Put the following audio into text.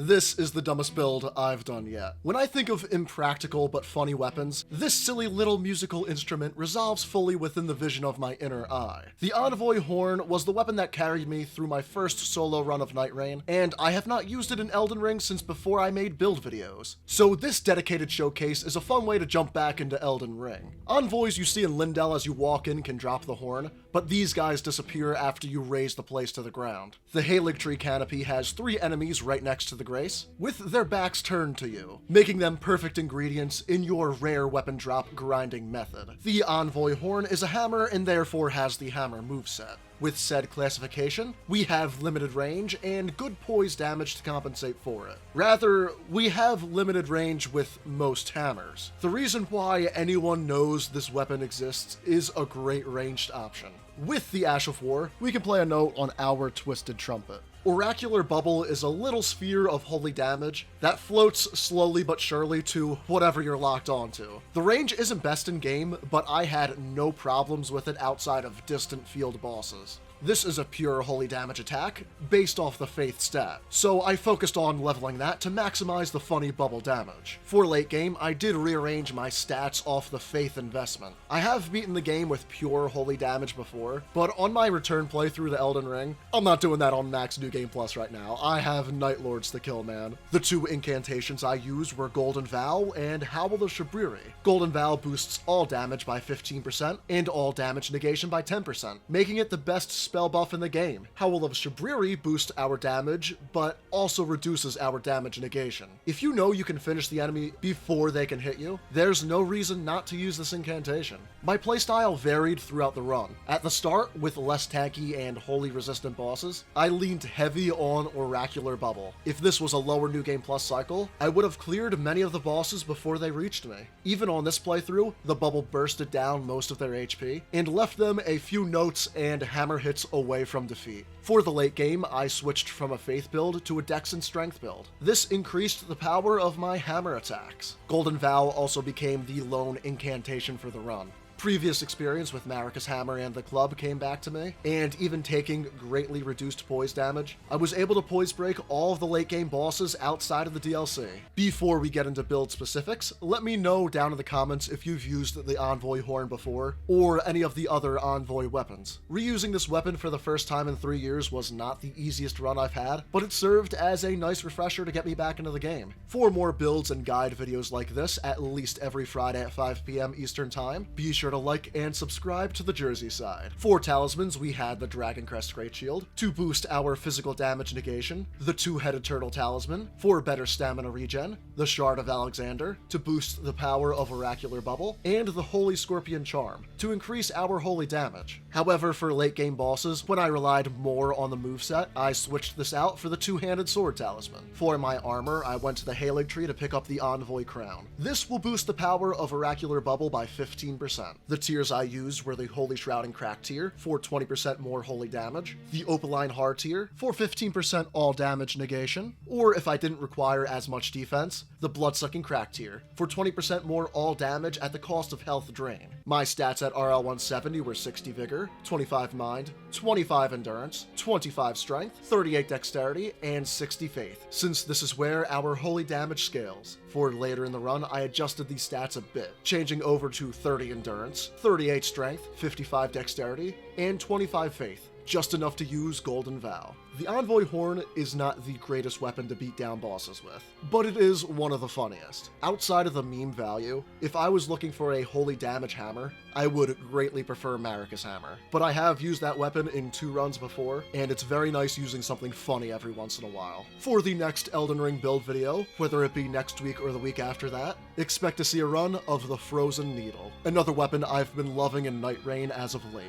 This is the dumbest build I've done yet. When I think of impractical but funny weapons, this silly little musical instrument resolves fully within the vision of my inner eye. The Envoy horn was the weapon that carried me through my first solo run of Night Rain, and I have not used it in Elden Ring since before I made build videos. So this dedicated showcase is a fun way to jump back into Elden Ring. Envoys you see in Lindell as you walk in can drop the horn, but these guys disappear after you raise the place to the ground. The Haligtree canopy has 3 enemies right next to the Grace, with their backs turned to you, making them perfect ingredients in your rare weapon drop grinding method. The Envoy horn is a hammer and therefore has the hammer moveset. With said classification, we have limited range and good poise damage to compensate for it. Rather, we have limited range with most hammers. The reason why anyone knows this weapon exists is a great ranged option. With the Ash of War, we can play a note on our Twisted Trumpet. Oracular Bubble is a little sphere of holy damage that floats slowly but surely to whatever you're locked onto. The range isn't best in game, but I had no problems with it outside of distant field bosses. This is a pure holy damage attack, based off the Faith stat, so I focused on leveling that to maximize the funny bubble damage. For late game, I did rearrange my stats off the Faith investment. I have beaten the game with pure holy damage before, but on my return playthrough to Elden Ring, I'm not doing that on max New Game Plus right now. I have Night Lords to kill, man. The 2 incantations I used were Golden Vow and Howl of Shabriri. Golden Vow boosts all damage by 15% and all damage negation by 10%, making it the best spell buff in the game. Howl of Shabriri boosts our damage, but also reduces our damage negation. If you know you can finish the enemy before they can hit you, there's no reason not to use this incantation. My playstyle varied throughout the run. At the start, with less tanky and holy resistant bosses, I leaned heavy on Oracular Bubble. If this was a lower New Game Plus cycle, I would have cleared many of the bosses before they reached me. Even on this playthrough, the bubble bursted down most of their HP, and left them a few notes and hammer hits away from defeat. For the late game, I switched from a Faith build to a Dex and Strength build. This increased the power of my hammer attacks. Golden Vow also became the lone incantation for the run. Previous experience with Marika's Hammer and the Club came back to me, and even taking greatly reduced poise damage, I was able to poise break all of the late game bosses outside of the DLC. Before we get into build specifics, let me know down in the comments if you've used the Envoy horn before, or any of the other Envoy weapons. Reusing this weapon for the first time in 3 years was not the easiest run I've had, but it served as a nice refresher to get me back into the game. For more builds and guide videos like this at least every Friday at 5 PM Eastern Time, be sure to like and subscribe to TheJerseySide. For talismans, we had the Dragon Crest Great Shield to boost our physical damage negation, the 2-headed turtle talisman for better stamina regen, the Shard of Alexander to boost the power of Oracular Bubble, and the Holy Scorpion Charm to increase our holy damage. However, for late game bosses, when I relied more on the moveset, I switched this out for the 2-handed sword talisman. For my armor, I went to the Haligtree to pick up the Envoy crown. This will boost the power of Oracular Bubble by 15%. The tiers I used were the Holy Shrouding Crack tier for 20% more holy damage, the Opaline Hard tier for 15% all damage negation, or if I didn't require as much defense, the Bloodsucking Crack tier for 20% more all damage at the cost of health drain. My stats at RL 170 were 60 Vigor, 25 Mind, 25 Endurance, 25 Strength, 38 Dexterity, and 60 Faith, since this is where our holy damage scales. For later in the run, I adjusted these stats a bit, changing over to 30 Endurance, 38 Strength, 55 Dexterity, and 25 Faith, just enough to use Golden Vow. The Envoy horn is not the greatest weapon to beat down bosses with, but it is one of the funniest. Outside of the meme value, if I was looking for a holy damage hammer, I would greatly prefer Marika's Hammer. But I have used that weapon in 2 runs before, and it's very nice using something funny every once in a while. For the next Elden Ring build video, whether it be next week or the week after that, expect to see a run of the Frozen Needle, another weapon I've been loving in Night Rain as of late.